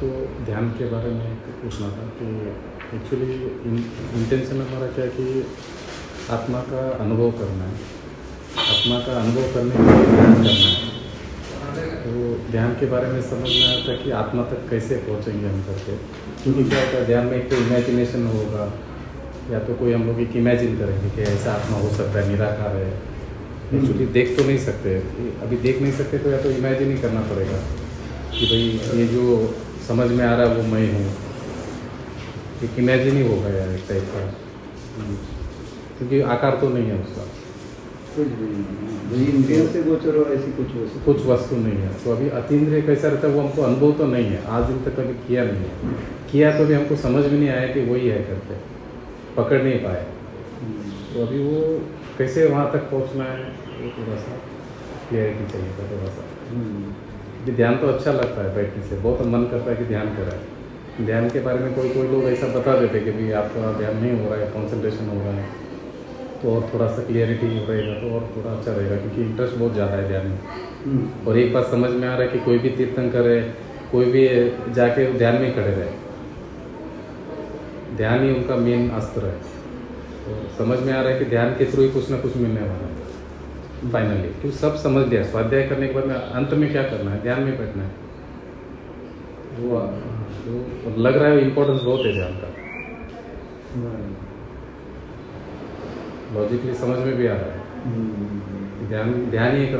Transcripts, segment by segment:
आपको ध्यान के बारे में पूछना था कि एक्चुअली इंटेंशन हमारा क्या है कि आत्मा का अनुभव करना है, आत्मा का अनुभव करने के लिए ध्यान करना है। तो ध्यान के बारे में समझना आता है कि आत्मा तक कैसे पहुँचेंगे हम करके, क्योंकि क्या होता है ध्यान में एक तो इमेजिनेशन होगा, या तो कोई हम लोग एक इमेजिन करेंगे कि ऐसा आत्मा हो सकता है, निराकार है। एक्चुअली देख तो नहीं सकते, अभी देख नहीं सकते तो या तो इमेजिन ही करना पड़ेगा कि भाई ये जो समझ में आ रहा है वो मैं हूँ, एक इमेजिन ही होगा यार एक टाइप का, क्योंकि आकार तो नहीं है उसका, कुछ भी नहीं, इंद्रियों से गोचर हो ऐसी कुछ वस्तु नहीं है। तो अभी अतीन्द्रिय कैसा रहता है वो हमको अनुभव तो नहीं है, आज दिन तक कभी किया नहीं है, किया तो भी हमको समझ में नहीं आया कि वही है करके, पकड़ नहीं पाए। तो अभी वो कैसे वहाँ तक पहुँचना है वो थोड़ा सा क्लियरिटी चाहिए था थोड़ा सा। ध्यान तो अच्छा लगता है बैठने से, बहुत मन करता है कि ध्यान कराए। ध्यान के बारे में कोई लोग ऐसा बता देते कि भाई आपका ध्यान नहीं हो रहा है, कॉन्सेंट्रेशन हो रहा है, तो और थोड़ा सा क्लियरिटी रहेगा तो और थोड़ा अच्छा रहेगा, क्योंकि इंटरेस्ट बहुत ज़्यादा है ध्यान में। और एक बात समझ में आ रहा है कि कोई भी तीर्थंकर है, कोई भी जाके ध्यान में खड़े रहे, ध्यान ही उनका मेन अस्त्र है। तो समझ में आ रहा है कि ध्यान के थ्रू ही कुछ ना कुछ मिलने वाला है फाइनली, क्योंकि सब समझ लिया। स्वाध्याय करने के बाद में अंत में क्या करना है, ध्यान में बैठना है। वो लग रहा है इम्पोर्टेंस बहुत है ध्यान का, लॉजिकली समझ में भी आ रहा है। ध्यान ही एक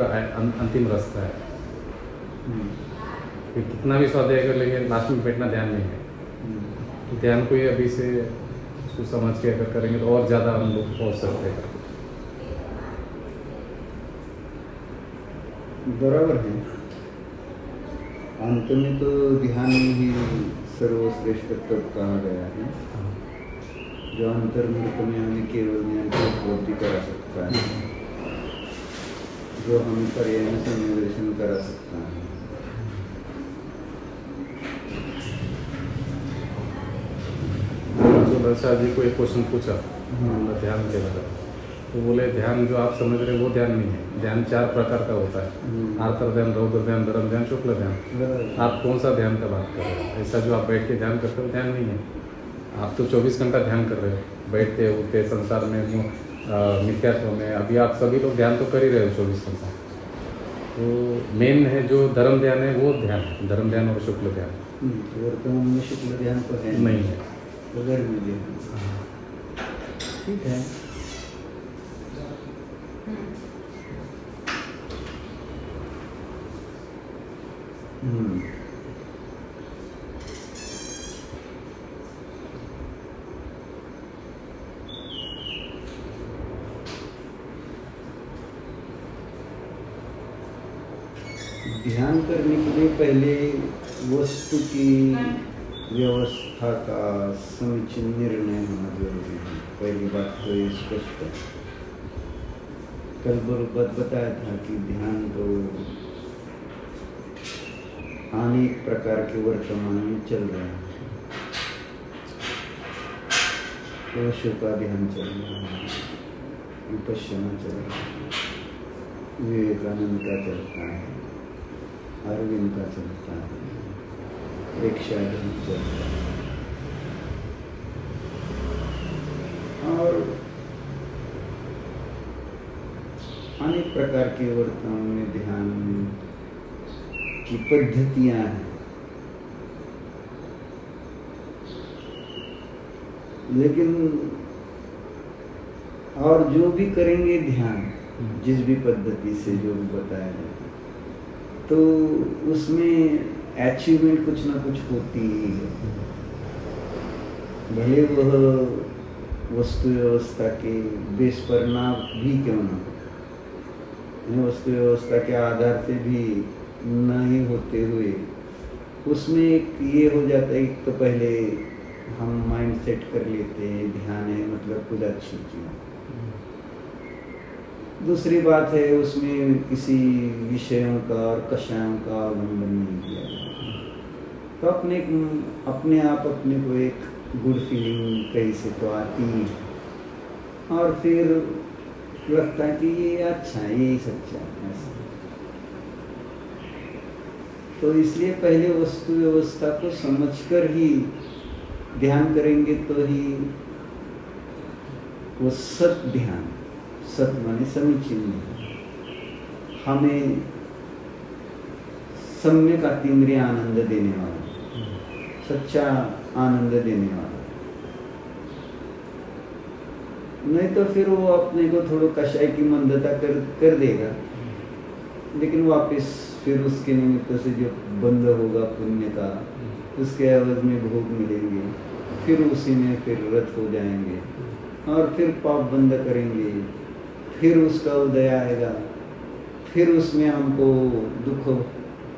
अंतिम रास्ता है। कितना भी स्वाध्याय कर लेंगे लास्ट में बैठना ध्यान नहीं है। तो ध्यान को ही अभी से उसको समझ के अगर करेंगे तो और ज़्यादा हम लोग पहुँच सकते हैं। बराबर है। अंत में तो ध्यान ही सर्वश्रेष्ठ तत्व कहा गया है, जो अंतर्मुख में हमें केवल ज्ञान की उपलब्धि करा सकता है, जो हमें पर्याय में संयोजन करा सकता है। वर्षा जी को एक क्वेश्चन पूछा ध्यान के बारे में, तो बोले ध्यान जो आप समझ रहे वो ध्यान नहीं है। ध्यान 4 प्रकार का होता है, आर्तर ध्यान, रौद्र ध्यान, धर्म ध्यान, शुक्ल ध्यान। आप कौन सा ध्यान का बात कर रहे हो? ऐसा जो आप बैठ के ध्यान करते हो ध्यान नहीं है। आप तो 24 घंटा ध्यान कर रहे हो, बैठते उठते संसार में मिथ्यात्व में। अभी आप सभी लोग ध्यान तो कर ही रहे हो 24 घंटा। तो मेन है जो धर्म ध्यान है वो ध्यान, धर्म ध्यान और शुक्ल ध्यान। वर्तमान में शुक्ल ध्यान तो है नहीं है, उधर भी ठीक है। ध्यान करने के लिए पहले वस्तु की व्यवस्था का समुचित निर्णय होना जरूरी है। पहली बात तो ये स्पष्ट है। कल बताया था कि ध्यान तो अनेक प्रकार के वर्तमान में चल रहे हैं। ओशो का ध्यान चल रहा है, विपश्यना चल रहा है, विवेकानंद का चलता है, अरविंद का चलता है, रिक्शा चलता है, और अनेक प्रकार के वर्तमान में ध्यान की पद्धतियां हैं। लेकिन और जो भी करेंगे ध्यान, जिस भी पद्धति से जो भी बताया जाए, तो उसमें अचीवमेंट कुछ ना कुछ होती ही है। भले वह वस्तु व्यवस्था के बेस पर ना भी क्यों ना, वस्तु व्यवस्था के आधार से भी नहीं होते हुए उसमें एक ये हो जाता है। एक तो पहले हम माइंड सेट कर लेते हैं ध्यान है मतलब कुछ अच्छी चीज। दूसरी बात है उसमें किसी विषयों का और कषायों का अवलंबन नहीं किया जाता, तो अपने आप अपने को एक गुड फीलिंग कहीं से तो आती है, और फिर लगता है कि ये अच्छा है, ये सच्चा है। तो तो इसलिए पहले वस्तु व्यवस्था को समझकर ही ध्यान करेंगे तो ही वो सत ध्यान, सत माने समीचीन, हमें सम्यक अतीन्द्रिय आनंद देने वाला, सच्चा आनंद देने वाला। नहीं तो फिर वो अपने को थोड़ा कषाय की मंदता कर देगा, लेकिन वापस फिर उसके निमित्त से जो बंद होगा पुण्य का, उसके एवज में भोग मिलेंगे, फिर उसी में फिर रत हो जाएंगे और फिर पाप बंद करेंगे, फिर उसका उदय आएगा, फिर उसमें हमको दुख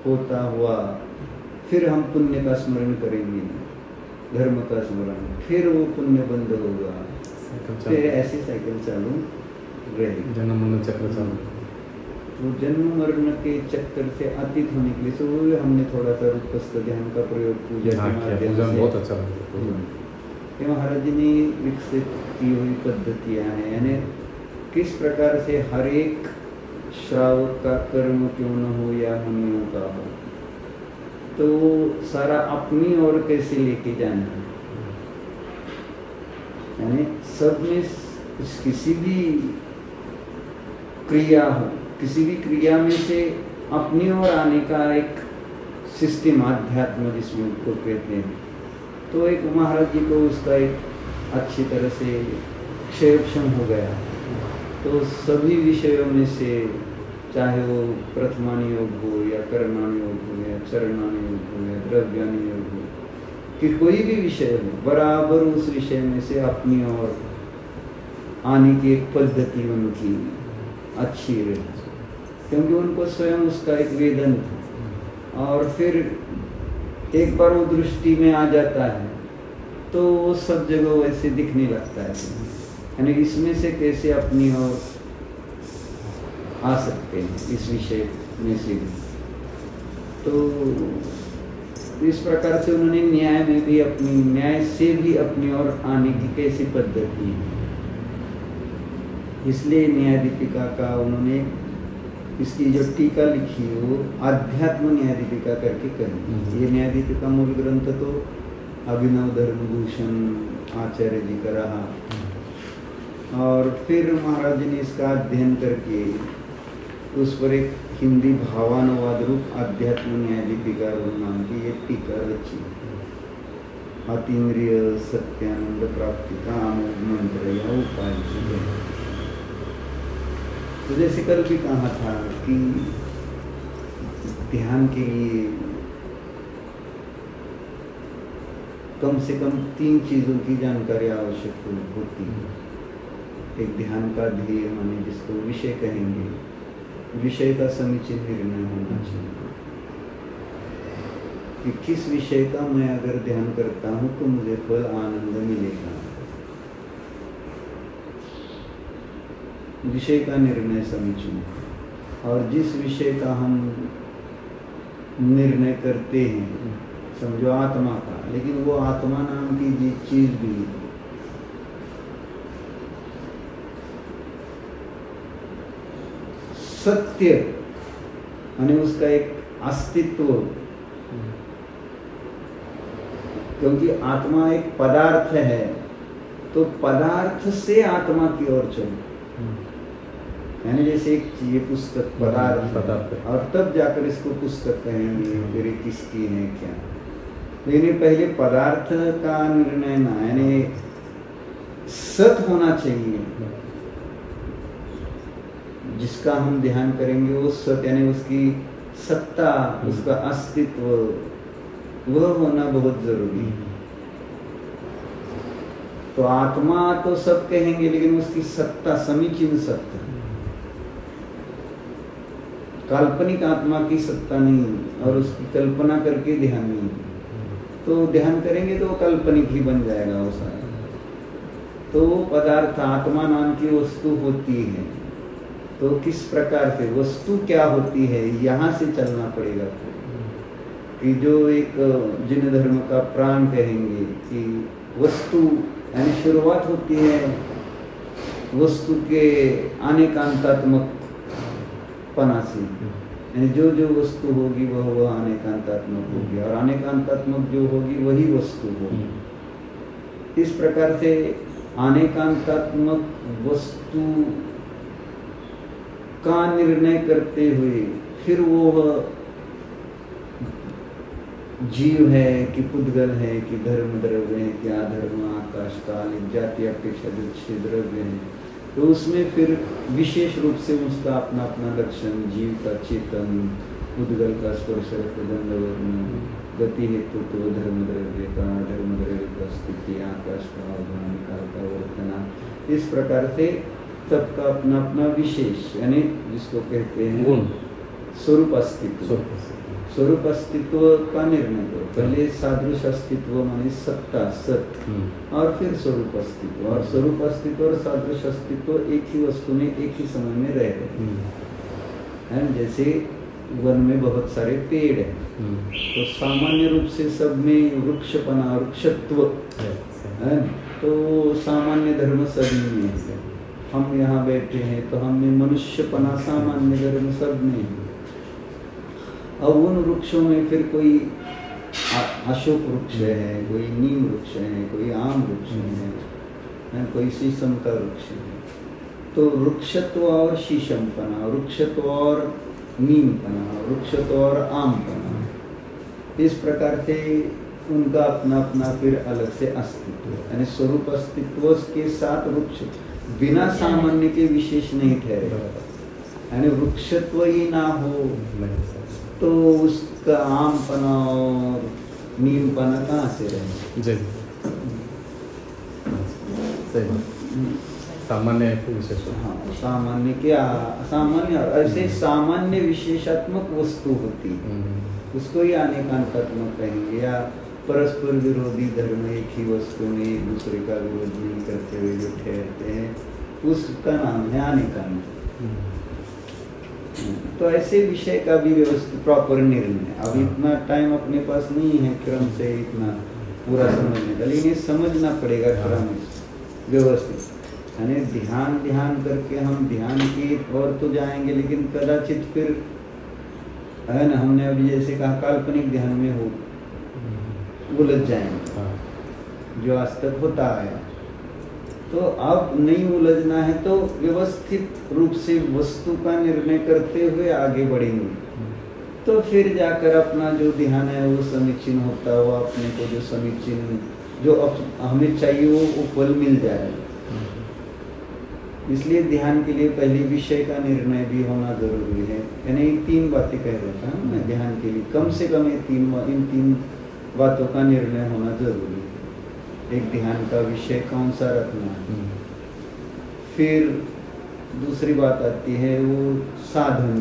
होता हुआ फिर हम पुण्य का स्मरण करेंगे, धर्म का स्मरण, फिर वो पुण्य बंद होगा, फिर ऐसी साइकिल चालू रहेगी, जन्म मरण चक्र चालू। वो जन्म मरण के चक्कर से अतीत होने के लिए तो वो हमने थोड़ा सा रूपस्थ ध्यान का प्रयोग पूजा के माध्यम से बहुत अच्छा लगा। ये महाराज जी ने विकसित की हुई पद्धतियाँ हैं, यानी किस प्रकार से हर एक श्रावक का कर्म क्यों न हो या मुनियों का हो, तो सारा अपनी ओर कैसे लेके जाना है, यानी सब में किसी भी क्रिया हो, किसी भी क्रिया में से अपनी ओर आने का एक सिस्टम आध्यात्म जिसमें उसको कहते हैं, तो एक महाराज जी को उसका एक अच्छी तरह से क्षेपक्षम हो गया। तो सभी विषयों में से चाहे वो प्रथमानि योग हो या कर्मानि योग हो या चरणानि योग हो या द्रव्यानि योग हो, कि कोई भी विषय हो, बराबर उस विषय में से अपनी ओर आने की एक पद्धति उनकी अच्छी रही, क्योंकि उनको स्वयं उसका एक वेदन था। और फिर एक बार वो दृष्टि में आ जाता है तो वो सब जगह वैसे दिखने लगता है, यानी इसमें से कैसे अपनी ओर आ सकते हैं इस विषय में से भी। तो इस प्रकार से उन्होंने न्याय में भी अपनी, न्याय से भी अपनी ओर आने की कैसी पद्धति है, इसलिए न्याय दीपिका का उन्होंने इसकी जो टीका लिखी है वो आध्यात्म न्याय दीपिका करके कही। ये न्याय दीपिका मूल ग्रंथ तो अभिनव धर्मभूषण आचार्य जी का रहा, और फिर महाराज जी ने इसका अध्ययन करके उस पर एक हिंदी भावानुवाद रूप आध्यात्म न्याय दीपिका नाम की ये टीका रची। अतीन्द्रिय सत्यानंद प्राप्ति का अमोघ मंत्र या उपाय। तो जैसे कल भी कहा था कि ध्यान के लिए कम से कम 3 चीज़ों की जानकारी आवश्यक होती है। एक ध्यान का ध्येय माने जिसको विषय कहेंगे, विषय का समीचीन निर्णय होना चाहिए कि किस विषय का मैं अगर ध्यान करता हूँ तो मुझे फल आनंद मिलेगा। विषय का निर्णय समीचीन, और जिस विषय का हम निर्णय करते हैं, समझो आत्मा का, लेकिन वो आत्मा नाम की चीज भी सत्य यानी उसका एक अस्तित्व, क्योंकि आत्मा एक पदार्थ है तो पदार्थ से आत्मा की ओर चलो, यानी जैसे एक ये पुस्तक पदार्थ और तब जाकर इसको पुस्तक कहेंगे, फिर किसकी है क्या, लेकिन पहले पदार्थ का निर्णय ना, यानी सत होना चाहिए जिसका हम ध्यान करेंगे, वो सत यानी उसकी सत्ता, उसका अस्तित्व, वह होना बहुत जरूरी है। तो आत्मा तो सब कहेंगे, लेकिन उसकी सत्ता, समीचीन सत्ता, काल्पनिक आत्मा की सत्ता नहीं और उसकी कल्पना करके ध्यान नहीं, तो ध्यान करेंगे तो काल्पनिक ही बन जाएगा वो सारा। तो पदार्थ आत्मा नाम की वस्तु होती है, तो किस प्रकार से वस्तु क्या होती है, यहाँ से चलना पड़ेगा कि जो एक जिन धर्म का प्राण कहेंगे कि वस्तु यानी शुरुआत होती है वस्तु के अनेकांतात्मक पना से, यानी जो जो वस्तु होगी वह अनेकांतात्मक होगी, और अनेकांतात्मक जो होगी वही वस्तु होगी। इस प्रकार से अनेकांतात्मक वस्तु का निर्णय करते हुए फिर वो जीव है कि पुद्गल है कि धर्म द्रव्य है कि अधर्म आकाश काल जाति अपेक्षा जो द्रव्य है, तो उसमें फिर विशेष रूप से उसका अपना अपना लक्षण, जीव का चेतन, पुद्गल का स्पर्श गंध वर्ण, गति हेतुत्व धर्म द्रव्य का, धर्म द्रव्य का स्थिति, आकाश का अवधान, काल का वर्तना, इस प्रकार से सबका अपना अपना विशेष, यानी जिसको कहते हैं गुण, स्वरूप अस्तित्व। स्वरूप अस्तित्व का निर्णय करो, पहले सादृश अस्तित्व माने सत्ता सत, और फिर स्वरूप अस्तित्व, और स्वरूप अस्तित्व और सादृश अस्तित्व एक ही वस्तु में एक ही समय में रह रहे हैं। जैसे वन में बहुत सारे पेड़ हैं, तो सामान्य रूप से सब में वृक्षपना वृक्षत्व है, तो सामान्य धर्म सभी में है। हम यहाँ बैठे हैं तो हम में मनुष्यपना सामान्य धर्म सब में है। अब उन वृक्षों में फिर कोई अशोक वृक्ष है, कोई नीम वृक्ष है, कोई आम वृक्ष है, कोई शीशम का वृक्ष है। तो वृक्षत्व और शीशमपना, वृक्षत्व और नीमपना, वृक्षत्व और आमपना, इस प्रकार से उनका अपना अपना फिर अलग से अस्तित्व, यानी स्वरूप अस्तित्व के साथ वृक्ष बिना सामान्य के विशेष नहीं ठहरे। यानी वृक्षत्व ही ना हो तो उसका आमपना और नीमपना कहाँ से रहे? जी सही, सामान्य विशेष। हाँ, सामान्य क्या, सामान्य ऐसे सामान्य विशेषात्मक वस्तु होती है, उसको ही अनेकांतात्मक कहेंगे। या परस्पर विरोधी धर्म एक ही वस्तु में एक दूसरे का विरोध नहीं करते हुए जो ठहरते हैं, उसका नाम है अनेकांत। तो ऐसे विषय का भी व्यवस्थित प्रॉपर निर्णय, अब इतना टाइम अपने पास नहीं है क्रम से इतना पूरा समझने का, लेकिन समझना पड़ेगा क्रम व्यवस्थित। यानी ध्यान ध्यान करके हम ध्यान की और तो जाएंगे, लेकिन कदाचित फिर है ना, हमने अभी जैसे कहा काल्पनिक ध्यान में हो उलझ जाएंगे, जो आज तक होता है। तो अब नहीं उलझना है तो व्यवस्थित रूप से वस्तु का निर्णय करते हुए आगे बढ़ेंगे, तो फिर जाकर अपना जो ध्यान है वो समीचीन होता हुआ अपने को जो समीचीन जो हमें चाहिए वो फल मिल जाएगा। इसलिए ध्यान के लिए पहले विषय का निर्णय भी होना जरूरी है। यानी 3 बातें कह रहा था मैं, ध्यान के लिए कम से कम इन तीन बातों का निर्णय होना जरूरी है। एक ध्यान का विषय कौन सा रखना है, फिर दूसरी बात आती है वो साधन।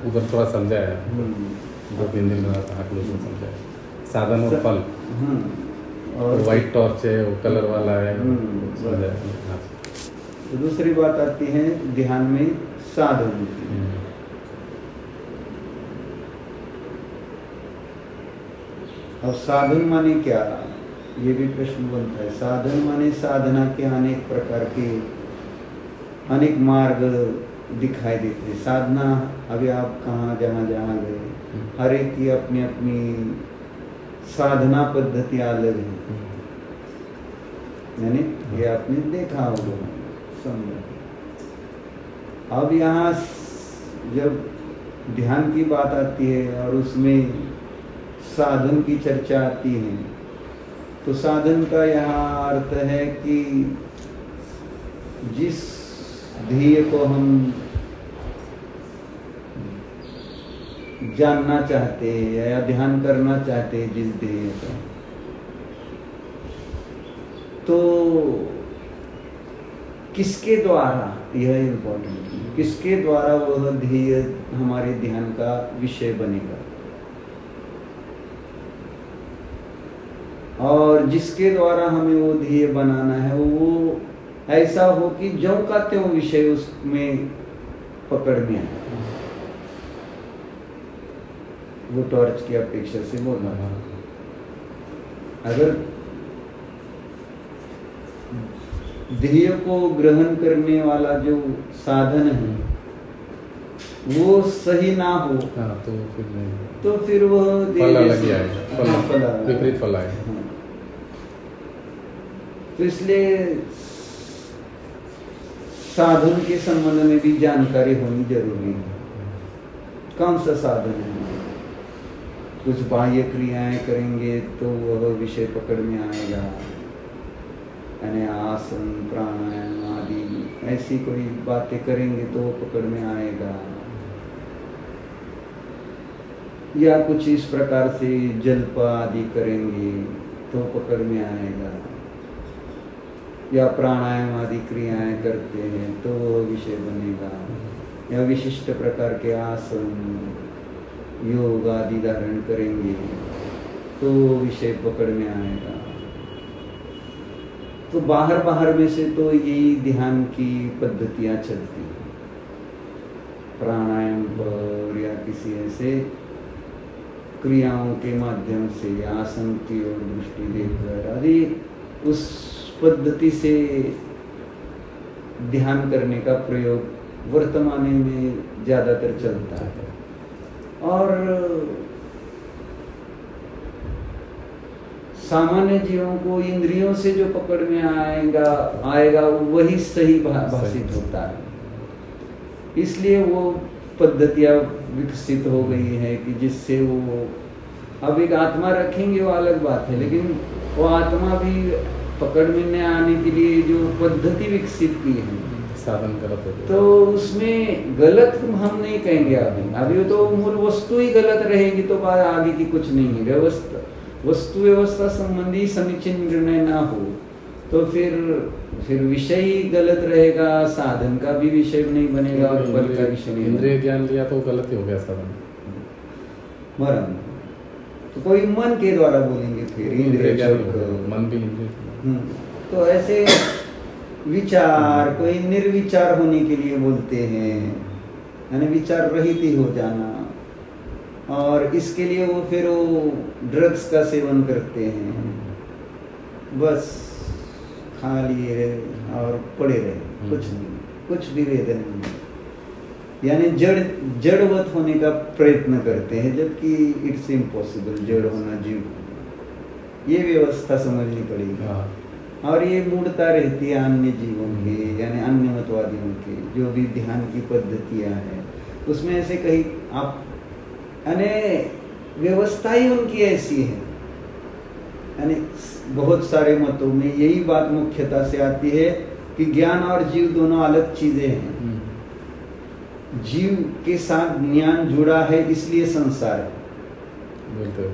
उधर थोड़ा समझाया, 2-3 दिन में आप लोगों को समझाया साधन और फल। और वाइट टॉर्च है, वो कलर वाला है, समझाया। तो दूसरी बात आती है ध्यान में साधन। अब साधन माने क्या, ये भी प्रश्न बनता है। साधन माने साधना के अनेक प्रकार के अनेक मार्ग दिखाई देते हैं। साधना अभी आप कहाँ जहाँ जहाँ गए, हर एक की अपनी अपनी साधना पद्धति अलग है। मैंने ये आपने देखा होगा, समझा। अब यहाँ जब ध्यान की बात आती है और उसमें साधन की चर्चा आती है, तो साधन का यहाँ अर्थ है कि जिस ध्येय को हम जानना चाहते हैं या ध्यान करना चाहते हैं, जिस ध्येय का, तो किसके द्वारा, यह इम्पोर्टेंट है, किसके द्वारा वह ध्येय हमारे ध्यान का विषय बनेगा। और जिसके द्वारा हमें वो ध्येय बनाना है वो ऐसा हो कि जो का त्यों विषय उसमें पकड़ में आए। वो टॉर्च की अपेक्षा से बोलना, अगर ध्येय को ग्रहण करने वाला जो साधन है वो सही ना हो हाँ तो फिर नहीं, तो फिर वो फल अलग ही आएगा, हाँ, फल अलग। विपरीत फल आएगा। हाँ। तो इसलिए साधन के संबंध में भी जानकारी होनी जरूरी है। कौन सा साधन है? कुछ बाह्य क्रियाएं करेंगे तो वह विषय पकड़ में आएगा, यानी आसन प्राणायाम आदि ऐसी कोई बातें करेंगे तो वो पकड़ में आएगा, या कुछ इस प्रकार से जल्प आदि करेंगे तो पकड़ में आएगा, या प्राणायाम आदि क्रियाएं करते हैं तो वो विषय बनेगा, या विशिष्ट प्रकार के आसन योग आदि धारण करेंगे तो विषय पकड़ में आएगा। तो बाहर बाहर में से तो यही ध्यान की पद्धतियां चलती हैं, प्राणायाम पर या किसी ऐसे क्रियाओं के माध्यम से आसन की ओर दृष्टि देकर आदि उस पद्धति से ध्यान करने का प्रयोग वर्तमान में ज्यादातर चलता है। और सामान्य जीवों को इंद्रियों से जो पकड़ में आएगा वही सही भाषित होता है। इसलिए वो पद्धतियां विकसित हो गई है कि जिससे वो अब एक आत्मा रखेंगे वो अलग बात है, लेकिन वो आत्मा भी पकड़ में न आने के लिए जो पद्धति विकसित की है साधन गलत हो गया, तो उसमें गलत हम नहीं कहेंगे। अभी तो मूल वस्तु ही गलत रहेगी तो बात आगे की कुछ नहीं है। वस्तु व्यवस्था संबंधी समीचीन निर्णय ना हो तो फिर विषय ही गलत रहेगा, साधन का भी विषय नहीं बनेगा और फल का विषय नहीं। इंद्रिय ज्ञान लिया तो गलत ही हो गया साधन। मरण तो कोई मन के द्वारा बोलेंगे, फिर इंद्रिय ज्ञान मन भी इंद्रिय। तो ऐसे विचार कोई निर्विचार होने के लिए बोलते हैं, यानी विचार रहित ही हो जाना, और इसके लिए वो फिर वो ड्रग्स का सेवन करते हैं, बस खा लिए और पड़े रहे, कुछ नहीं, कुछ भी वेदन नहीं, यानी जड़वत होने का प्रयत्न करते हैं, जबकि इट्स इम्पॉसिबल जड़ होना जीव। ये व्यवस्था समझनी पड़ेगी। और ये मूढ़ता रहती है अन्य जीवों के, यानी अन्य मतवादियों के जो भी ध्यान की पद्धतियां हैं उसमें ऐसे कहीं आप यानी व्यवस्था ही उनकी ऐसी है, यानी बहुत सारे मतों में यही बात मुख्यता से आती है कि ज्ञान और जीव दोनों अलग चीजें हैं। जीव के साथ ज्ञान जुड़ा है इसलिए संसार है,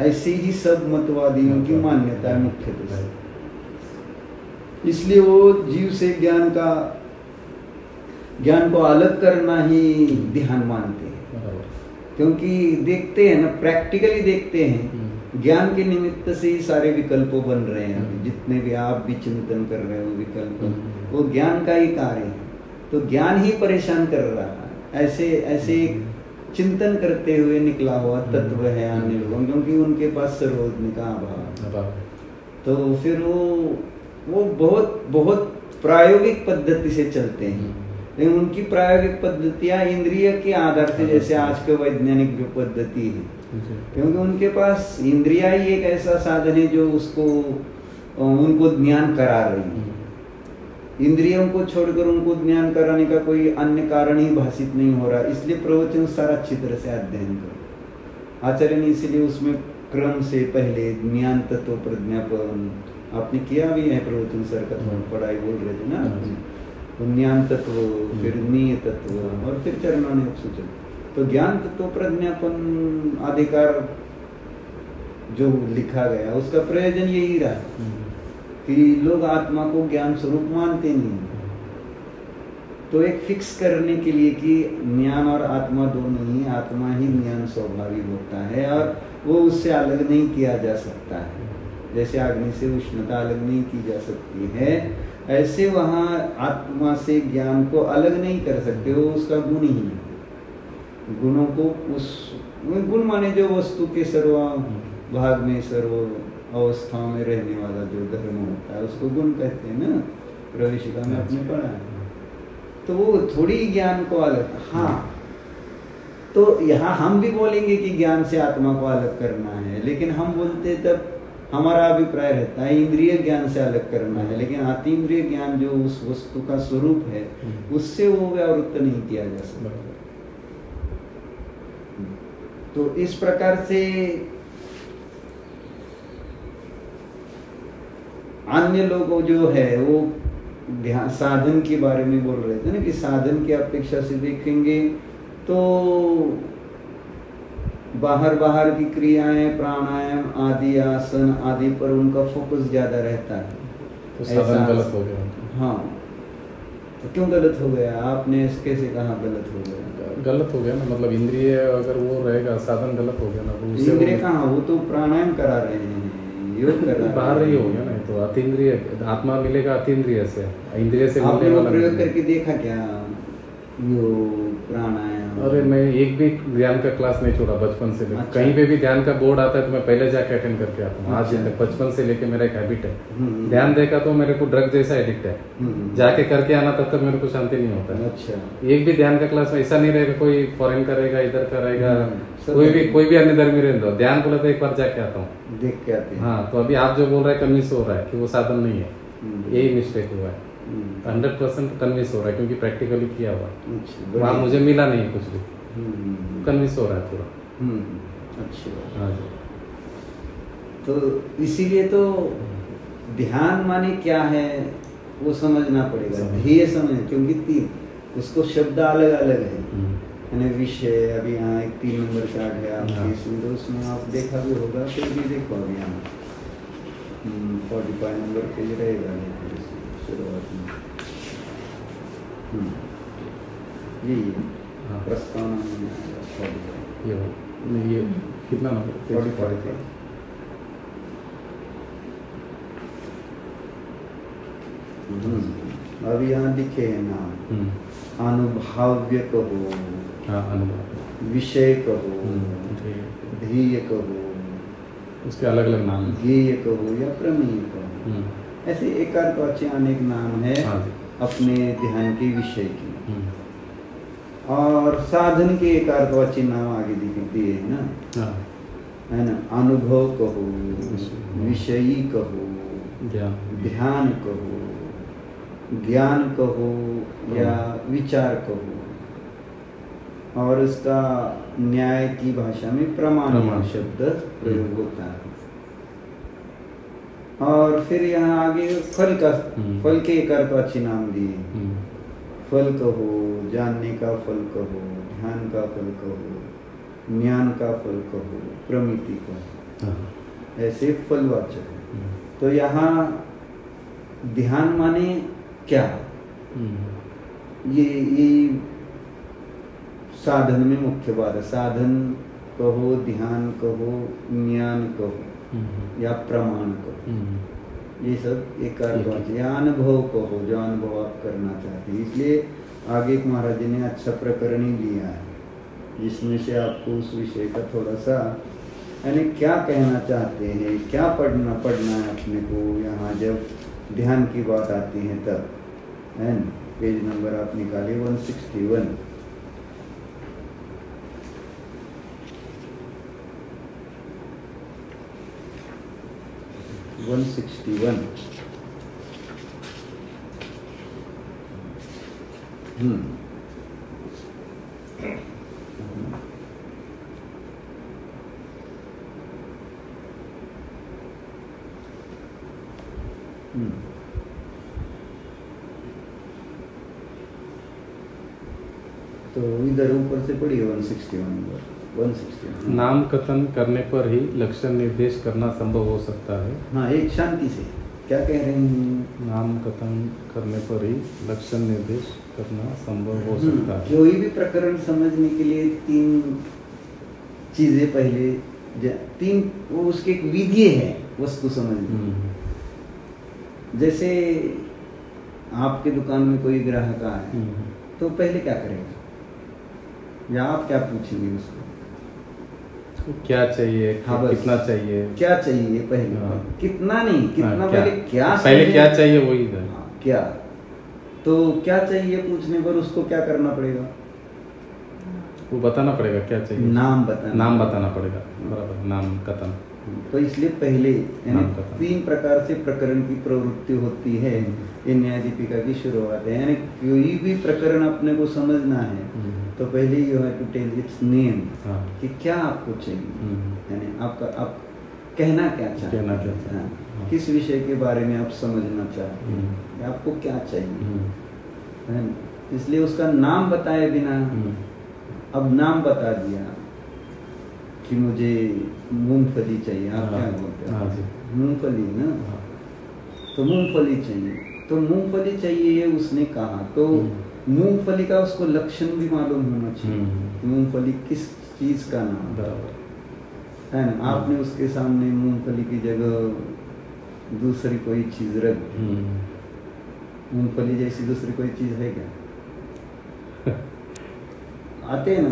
ऐसी ही सब मतवादियों की मान्यता है मुख्यतः से। इसलिए वो जीव से ज्ञान को अलग करना ही ध्यान मानते हैं, क्योंकि देखते हैं ना, प्रैक्टिकली देखते हैं, ज्ञान के निमित्त से ही सारे विकल्प बन रहे हैं। जितने भी आप भी चिंतन कर रहे हो विकल्प, वो ज्ञान का ही कार्य है, तो ज्ञान ही परेशान कर रहा है। ऐसे चिंतन करते हुए निकला हुआ तत्व है अन्य लोगों, क्योंकि उनके पास सर्वज्ञ का अभाव, तो फिर वो बहुत प्रायोगिक पद्धति से चलते हैं। लेकिन उनकी प्रायोगिक पद्धतियां इंद्रिय के आधार से, जैसे आज के वैज्ञानिक जो पद्धति है, क्योंकि उनके पास इंद्रिया ही एक ऐसा साधन है जो उनको ज्ञान करा रही है। इंद्रियों को छोड़कर उनको ज्ञान कराने का कोई अन्य कारण ही भाषित नहीं हो रहा, इसलिए प्रवचन सारा अच्छी तरह से अध्ययन करो। आचार्य ने इसलिए उसमें क्रम से पहले ज्ञान तत्व प्रज्ञापन आपने किया भी है, प्रवचन सर का थोड़ा पढ़ाई बोल रहे थे ना, तो ज्ञान तत्व, फिर नीय तत्व, और फिर चरणों ने सूचन। तो ज्ञान तत्व प्रज्ञापन अधिकार जो लिखा गया उसका प्रयोजन यही रहा कि लोग आत्मा को ज्ञान स्वरूप मानते नहीं, तो एक फिक्स करने के लिए कि ज्ञान और आत्मा दोनों ही, आत्मा ही ज्ञान स्वाभाविक होता है और वो उससे अलग नहीं किया जा सकता है। जैसे अग्नि से उष्णता अलग नहीं की जा सकती है, ऐसे वहाँ आत्मा से ज्ञान को अलग नहीं कर सकते, वो उसका गुण ही है। गुणों को उस गुण माने जो वस्तु के सर्व भाग में, सर्व अवस्थाओं में रहने वाला जो धर्म होता है उसको गुण कहते हैं ना, प्रवेशिका में आपने पढ़ा है। तो वो थोड़ी ज्ञान को अलग, हाँ तो यहाँ हम भी बोलेंगे कि ज्ञान से आत्मा को अलग करना है, लेकिन हम बोलते तब हमारा अभिप्राय रहता है इंद्रिय ज्ञान से अलग करना है, लेकिन अतीन्द्रिय ज्ञान जो उस वस्तु का स्वरूप है उससे वो व्यावृत्त नहीं किया जा सकता। तो इस प्रकार से अन्य लोग जो है वो ध्यान साधन के बारे में बोल रहे थे ना कि साधन की अपेक्षा से देखेंगे तो बाहर की क्रियाएं, प्राणायाम आदि, आसन आदि पर उनका फोकस ज्यादा रहता है। तो साधन गलत हो गया। हाँ, तो क्यों गलत हो गया? आपने कैसे कहा गलत हो गया? गलत हो गया ना, मतलब इंद्रिय अगर वो रहेगा, साधन गलत हो गया ना। तो इंद्रिय कहाँ, वो तो प्राणायाम करा रहे हैं, योग कर रहे हैं, बाहर ही हो गया ना। तो अतीन्द्रिय आत्मा मिलेगा अतीन्द्रिय से, इंद्रिय से आपने वो प्रयोग करके देखा क्या? योग, प्राणायाम? अरे मैं एक भी ध्यान का क्लास नहीं छोड़ा बचपन से। अच्छा। कहीं पे भी ध्यान का बोर्ड आता है तो मैं पहले जाके अटेंड करके आता हूँ। आज अच्छा। तक बचपन से लेके मेरा एक हैबिट है। ध्यान देखा तो मेरे को ड्रग जैसा एडिक्ट है, जाके करके आना तब तक मेरे को शांति नहीं होता है। अच्छा। एक भी ध्यान का क्लास में ऐसा नहीं रहेगा कोई फॉरेन करेगा, इधर करेगा, कोई भी अन्य धर्मी रहने दो, ध्यान बोला तो एक बार जाके आता हूँ, देख के आते हैं। हाँ, तो अभी आप जो बोल रहे हैं कन्विंस हो रहा है कि वो साधन नहीं है, यही मिस्टेक हुआ है। 100% कन्विंस हो रहा है क्योंकि प्रैक्टिकली किया हुआ। वहाँ मुझे मिला नहीं कुछ भी, कन्विंस हो रहा है पूरा। अच्छा। हाँ जी। तो इसीलिए तो ध्यान माने क्या है वो समझना पड़ेगा, ध्येय समझ, क्योंकि तीन उसको शब्द अलग अलग है। विषय अभी यहाँ एक 3 नंबर चार्ट है आपकी, इसमें तो उसमें आप देखा भी होगा, फिर भी देखो अभी यहाँ 45 नंबर पे ही रहेगा शुरुआत में। ये प्रस्तावना में ये कितना नंबर? 45। अब यहाँ लिखे है नाम, अनुभाव्य कहो, विषय कहो, ध्येय कहो, उसके अलग अलग नाम, ध्येय कहो या प्रमेय कहो, ऐसे एकार्थवाची अनेक नाम है अपने ध्यान के विषय की। और साधन के एकार्थवाची नाम आगे दिए है ना, है ना। अनुभव कहो, विषयी कहो, ध्यान कहो, ज्ञान कहो या विचार कहो, और इसका न्याय की भाषा में प्रमाण शब्द प्रयोग होता है। और फिर यहाँ आगे फल के एकार्थवाची नाम दिए, फल कहो, जानने का फल कहो, ध्यान का फल कहो, ज्ञान का फल कहो, प्रमिति कहो, ऐसे फलवाचक है। तो यहाँ ध्यान माने क्या? ये साधन में मुख्य बात है। साधन कहो, ध्यान कहो, ज्ञान कहो या प्रमाण कहो, ये सब एक अर्थवाची। या अनुभव कहो, जो अनुभव आप करना चाहते हैं। इसलिए आगे महाराज जी ने अच्छा प्रकरण ही लिया है जिसमें से आपको उस विषय का थोड़ा सा, यानी क्या कहना चाहते हैं, क्या पढ़ना है अपने को यहाँ जब ध्यान की बात आती है तब, है ना। पेज नंबर आप निकालिए 161। तो इधर ऊपर से पढ़िए 161 नंबर। 161 नाम कथन करने पर ही लक्षण निर्देश करना संभव हो सकता है। हाँ, एक शांति से क्या कह रहे हैं? नाम कथन करने पर ही लक्षण निर्देश करना संभव हो सकता है। कोई भी प्रकरण समझने के लिए 3 चीजें पहले, 3 उसके एक विधि है वस्तु समझने। जैसे आपके दुकान में कोई ग्राहक आए तो पहले क्या करेगा, या आप क्या पूछेंगे उसको? क्या चाहिए, कितना चाहिए, क्या चाहिए पहले। कितना नहीं, कितना पहले क्या चाहिए वही है। क्या, तो क्या चाहिए पूछने पर उसको क्या करना पड़ेगा? वो बताना पड़ेगा क्या चाहिए, नाम बताना, नाम बताना पड़ेगा, बराबर, नाम कथन। तो इसलिए पहले नाम यानी कथन। 3 प्रकार से प्रकरण की प्रवृत्ति होती है, ये न्याय दीपिका की शुरुआत है। यानी कोई भी प्रकरण अपने को समझना है तो पहले you have to tell its name, हाँ। कि क्या आपको चाहिए, यानी आप कहना क्या चाहते कहना क्या हैं, चाहते हैं, हाँ। किस विषय के बारे में आप समझना चाहते हैं, कि आपको क्या चाहिए, है ना? इसलिए उसका नाम बताए बिना, अब नाम बता दिया कि मुझे मूंगफली चाहिए, आप क्या बोलते हाँ हैं, जी। मूंगफली ना, हाँ। तो मूंगफली चाहिए, तो मूंगफली चाहिए ये उसने कहा, तो मूंगफली का उसको लक्षण भी मालूम होना चाहिए, कि मूंगफली किस चीज का नाम, बराबर है ना? आपने उसके सामने मूंगफली की जगह दूसरी कोई चीज रख दी, मूंगफली जैसी दूसरी कोई चीज है क्या? आते हैं ना,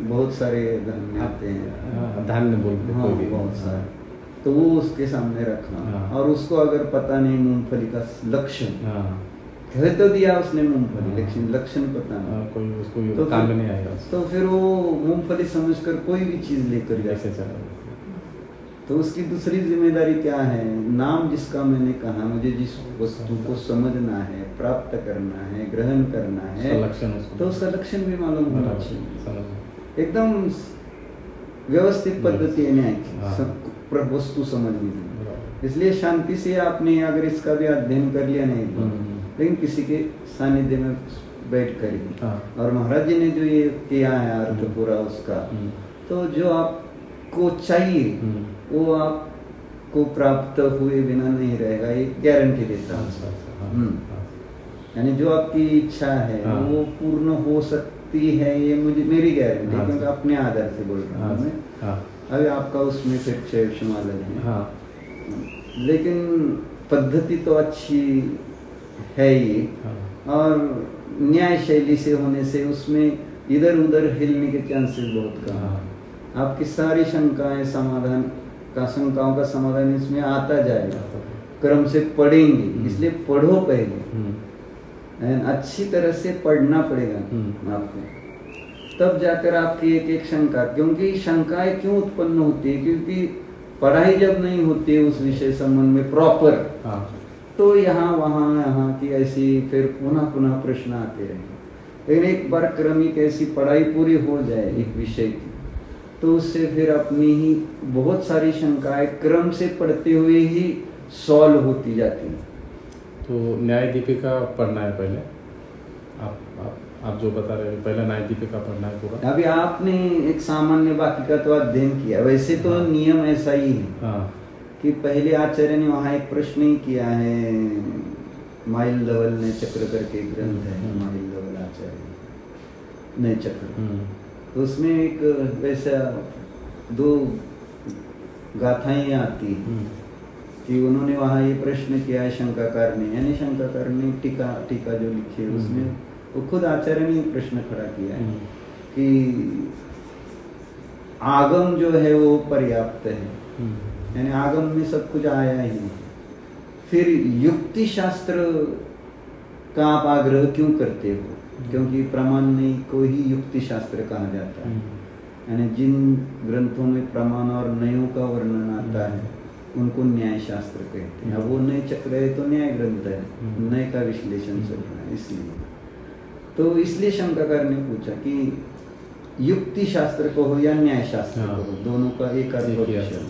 बहुत सारे धर्म में आते हैं, धान्य बोलते हैं, हाँ, कोई भी। बहुत सारे, तो वो उसके सामने रखा, हाँ। और उसको अगर पता नहीं मूंगफली का लक्षण, हाँ। कह तो दिया उसने मूंगफली, हाँ। लेकिन लक्षण पता नहीं, कोई उसको तो काम फिर- में नहीं आएगा उसको। तो फिर वो मूंगफली समझकर कोई भी चीज लेकर जा कैसे सकता है। चला? तो उसकी दूसरी जिम्मेदारी क्या है? नाम जिसका मैंने कहा, मुझे जिस वस्तु को समझना है, प्राप्त करना है, ग्रहण करना है, उसका लक्षण उसको, तो उसका लक्षण भी मालूम होना बराबर, चाहिए, समझ। एकदम व्यवस्थित पद्धति है न्याय की, हाँ। वस्तु समझने की। बराबर। इसलिए शांति से आपने अगर इसका भी अध्ययन कर लिया नहीं, लेकिन किसी के सानिध्य में बैठ कर ही, हाँ। और महाराज जी ने जो ये किया है अर्थ पूरा उसका, तो जो आपको चाहिए वो आपको प्राप्त हुए बिना नहीं रहेगा, ये गारंटी देता हूँ। अच्छा, अच्छा, हाँ। यानी जो आपकी इच्छा है हाँ। वो पूर्ण हो सकती है, ये मुझे मेरी गारंटी, हाँ, क्योंकि अपने आधार से बोल रहा हूँ मैं। हाँ। अभी आपका उसमें फिर क्षेत्र अलग है, हाँ। लेकिन पद्धति तो अच्छी है ही, हाँ। और न्याय शैली से होने से उसमें इधर उधर हिलने के चांसेस बहुत कम है। हाँ। आपकी सारी शंकाओं का समाधान इसमें आता जाएगा, क्रम से पढ़ेंगे, इसलिए पढ़ो पहले, अच्छी तरह से पढ़ना पड़ेगा आपको, तब जाकर आपकी एक एक शंका, क्योंकि शंकाएं क्यों उत्पन्न होती है, क्योंकि पढ़ाई जब नहीं होती है उस विषय संबंध में प्रॉपर, तो यहाँ वहाँ की ऐसी फिर पुनः पुनः प्रश्न आते रहेंगे। लेकिन एक बार क्रमिक ऐसी पढ़ाई पूरी हो जाए एक विषय की, तो उससे फिर अपनी ही बहुत सारी शंकाएं क्रम से पढ़ते हुए ही सॉल्व होती जाती हैं। तो न्याय दीपिका पढ़ना है पहले, आप जो बता रहे हैं, पहले न्याय दीपिका पढ़ना है पूरा। अभी आपने एक सामान्य वाक्य का तो अध्ययन किया, वैसे तो हाँ। नियम ऐसा ही है, हाँ। कि पहले आचार्य ने वहाँ एक प्रश्न ही किया है, माइल लवल ने चक्र करके ग्रंथ है, माइल लवल आचार्य ने चक्र, तो उसमें एक वैसा 2 गाथाएं आती हैं कि उन्होंने वहाँ ये प्रश्न किया है शंकाकार ने, यानी शंकाकार ने टीका जो लिखी है उसमें वो खुद आचार्य ने प्रश्न खड़ा किया है कि आगम जो है वो पर्याप्त है, यानी आगम में सब कुछ आया ही नहीं, फिर युक्ति शास्त्र का आप आग्रह क्यों करते हो? क्योंकि प्रमाण नहीं को ही युक्ति शास्त्र कहा जाता है, यानी जिन ग्रंथों में प्रमाण और नयों का वर्णन आता है उनको न्याय शास्त्र कहते हैं। अब वो नए चक्र है तो न्याय ग्रंथ है, नए का विश्लेषण चल रहा है, इसलिए तो इसलिए शंकाकार ने पूछा कि युक्ति शास्त्र को हो या न्याय शास्त्र को हो, दोनों का एक अर्थ विषय,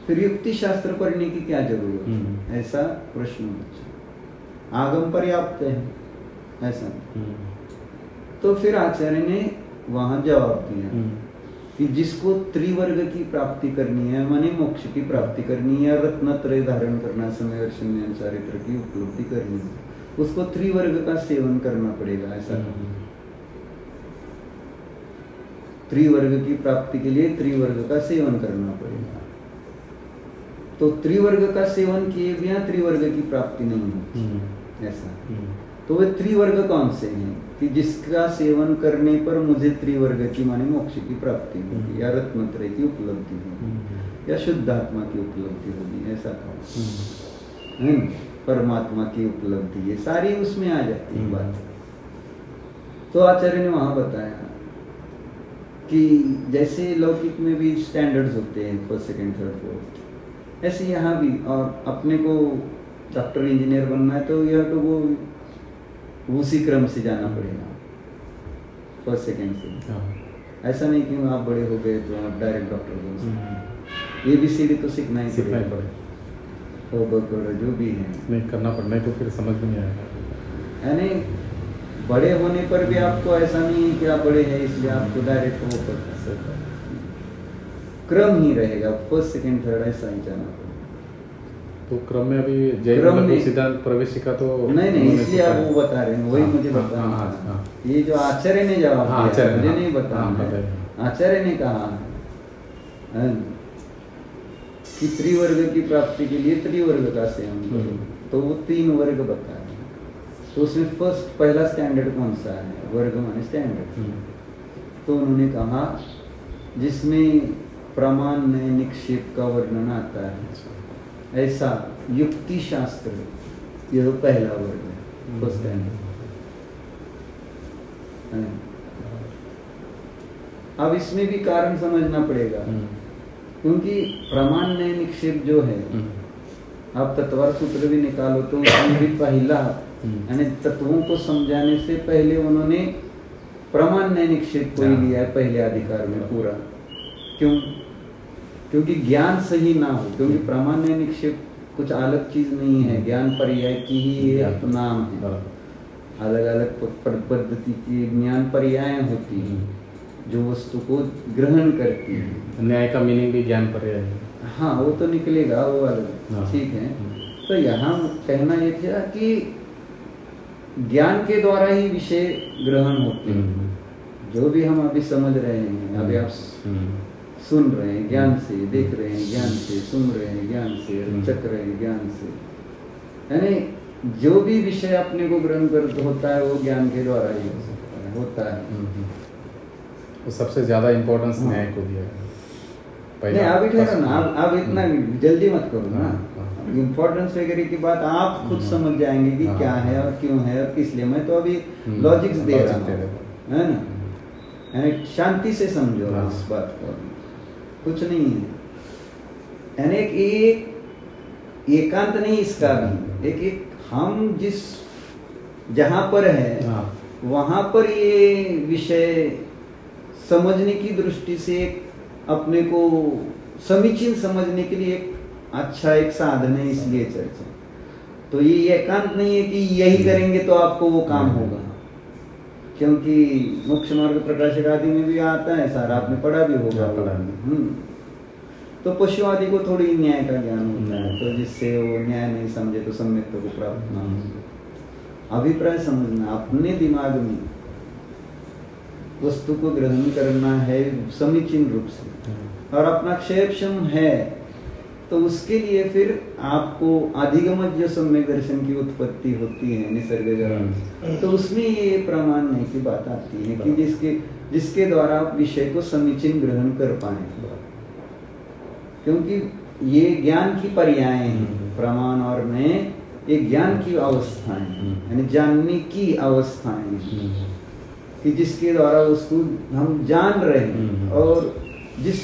फिर युक्ति शास्त्र पढ़ने की क्या जरूरत है? ऐसा प्रश्न पूछा। आगम पर्याप्त है ऐसा, तो फिर आचार्य ने वहां जवाब दिया कि जिसको त्रिवर्ग की प्राप्ति करनी है, माने मोक्ष की प्राप्ति करनी है, रत्नत्रय धारण करना, समय दर्शन चारित्र की उपलब्धि करनी है, उसको त्रिवर्ग का सेवन करना पड़ेगा, ऐसा त्रिवर्ग की प्राप्ति के लिए त्रिवर्ग का सेवन करना पड़ेगा। तो त्रिवर्ग का सेवन किए बिना त्रिवर्ग की प्राप्ति नहीं होती, ऐसा। तो वे त्रिवर्ग कौन से हैं कि जिसका सेवन करने पर मुझे त्रिवर्ग की माने मोक्ष की प्राप्ति होगी, या रत्नत्रय की उपलब्धि होगी, या शुद्धात्मा की उपलब्धि होगी, ऐसा कहा, परमात्मा की उपलब्धि, ये सारी उसमें आ जाती है बात। तो आचार्य ने वहां बताया कि जैसे लौकिक में भी स्टैंडर्ड्स होते हैं, फर्स्ट सेकंड थर्ड फोर्थ, ऐसे यहाँ भी। और अपने को डॉक्टर इंजीनियर बनना है तो यह तो वो उसी क्रम से जाना पड़ेगा, फर्स्ट सेकंड से। हाँ। ऐसा नहीं कि आप बड़े हो गए तो आप डायरेक्ट डॉक्टर बन सकते। ABCD तो सीखना ही पड़ेगा, जो भी है नहीं करना पड़ना, तो फिर समझ में नहीं आएगा। यानी बड़े होने पर भी आपको ऐसा नहीं है कि आप बड़े हैं इसलिए आपको डायरेक्ट वो कर, क्रम ही रहेगा, फर्स्ट सेकंड थर्ड ऐसा ही जाना पड़ेगा। तो क्रम में अभी जैन लघु सिद्धांत प्रवेशिका तो नहीं, इसलिए आप वो बता रहे हैं, वही मुझे बताना। ये जो आचार्य ने जवाब दिया, मुझे नहीं बताया। आचार्य ने कहा कि त्रिवर्ग की प्राप्ति के लिए त्रिवर्ग का सेवन करो, तो वो 3 वर्ग बताए। तो उसमें फर्स्ट पहला स्टैंडर्ड कौन सा है? वर्ग माने स्टैंडर्ड। तो उन्होंने कहा जिसमें प्रमाण में निक्षेप का वर्णन आता है, ऐसा युक्ति शास्त्र, यह पहला वर्ग है, फर्स्ट स्टैंडर्ड। अब इसमें भी कारण समझना पड़ेगा, क्योंकि प्रमाण में निक्षेप जो है, आप तत्वार सूत्र भी निकालो तो उसमें भी पहला, यानी तत्वों को समझाने से पहले उन्होंने प्रमाण में निक्षेप को ही लिया है पहले अधिकार में पूरा। क्यों? क्योंकि ज्ञान सही ना हो, क्योंकि प्रमाण में निक्षेप कुछ अलग चीज नहीं है, ज्ञान पर्याय की ही एक नाम है। अलग अलग पद्धति की ज्ञान पर्याय होती है जो वस्तु को ग्रहण करती है। न्याय का मीनिंग भी ज्ञान पर्याय है। हाँ, वो तो निकलेगा, वो अलग, ठीक है। तो यहाँ कहना ये था कि ज्ञान के द्वारा ही विषय ग्रहण होते हैं। जो भी हम अभी समझ रहे हैं, अभी आप सुन रहे हैं ज्ञान से, देख रहे हैं ज्ञान से, सुन रहे हैं ज्ञान से, चख रहे हैं ज्ञान से, यानी जो भी विषय अपने को ग्रहण कर होता है वो ज्ञान के द्वारा ही हो सकता है, होता है। तो सबसे ज्यादा इम्पोर्टेंस न्याय को दिया है। नहीं, अभी ठहरो ना, अब इतना जल्दी मत करो ना। इम्पोर्टेंस वगैरह की बात आप खुद समझ जाएंगे कि क्या है और क्यों है और किस लिए। मैं तो अभी लॉजिक्स दे रहा हूँ, है ना, यानी शांति से समझो इस बात को, कुछ नहीं है। यानी एक एकांत नहीं इसका भी, एक हम जिस जहां पर है वहां पर ये विषय समझने की दृष्टि से अपने को समीचीन समझने के लिए एक अच्छा एक साधन है, इसलिए चर्चा। तो ये एकांत नहीं है कि यही करेंगे तो आपको वो काम होगा, क्योंकि मोक्ष मार्ग प्रकाशक आदि में भी आता है, सारा आपने पढ़ा भी होगा। तो पशु आदि को थोड़ी न्याय का ज्ञान होता है, तो जिससे वो न्याय नहीं समझे तो सम्यक्ता को प्राप्त ना हो। अभिप्राय समझना, अपने दिमाग में वस्तु को ग्रहण करना है समीचीन रूप से, और अपना क्षेपक्षम है तो उसके लिए फिर आपको अधिगमज्य सम्यक दर्शन की उत्पत्ति होती है निसर्ग, तो उसमें ये प्रमाण नहीं की बात आती है कि जिसके द्वारा आप विषय को समीचीन ग्रहण कर पाए। क्योंकि ये ज्ञान की पर्याय हैं, प्रमाण और में ये ज्ञान की अवस्थाएं, यानी जानने की अवस्थाएं कि जिसके द्वारा उसको हम जान रहे हैं, और जिस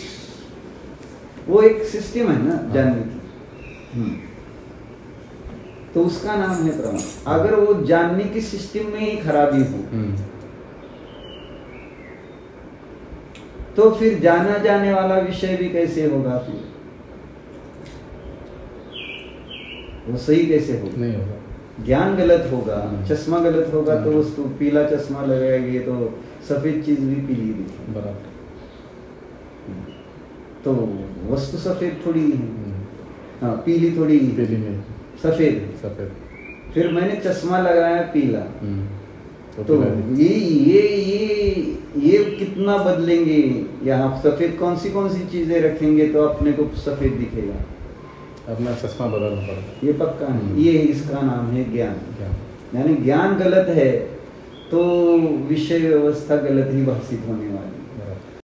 वो एक सिस्टम है ना जानने की, तो उसका नाम है प्रमाण। अगर वो जानने की सिस्टम में ही खराबी हो तो फिर जाना जाने वाला विषय भी कैसे होगा, फिर वो सही कैसे होगा? नहीं होगा। ज्ञान गलत होगा, चश्मा गलत होगा, तो उसको पीला चश्मा लगाएंगे तो सफेद चीज भी पीली दिखेगी, बराबर। तो वस्तु सफेद थोड़ी है, हाँ, पीली थोड़ी, पीली में सफेद। फिर मैंने चश्मा लगाया पीला, तो ये कितना बदलेंगे? यहाँ सफेद कौन सी चीजें रखेंगे तो अपने को सफेद दिखेगा? अपना चश्मा बदलना पड़ता, ये पक्का है। ये इसका नाम है ज्ञान। यानी ज्ञान गलत है तो विषय व्यवस्था गलत ही भाषित होने वाली।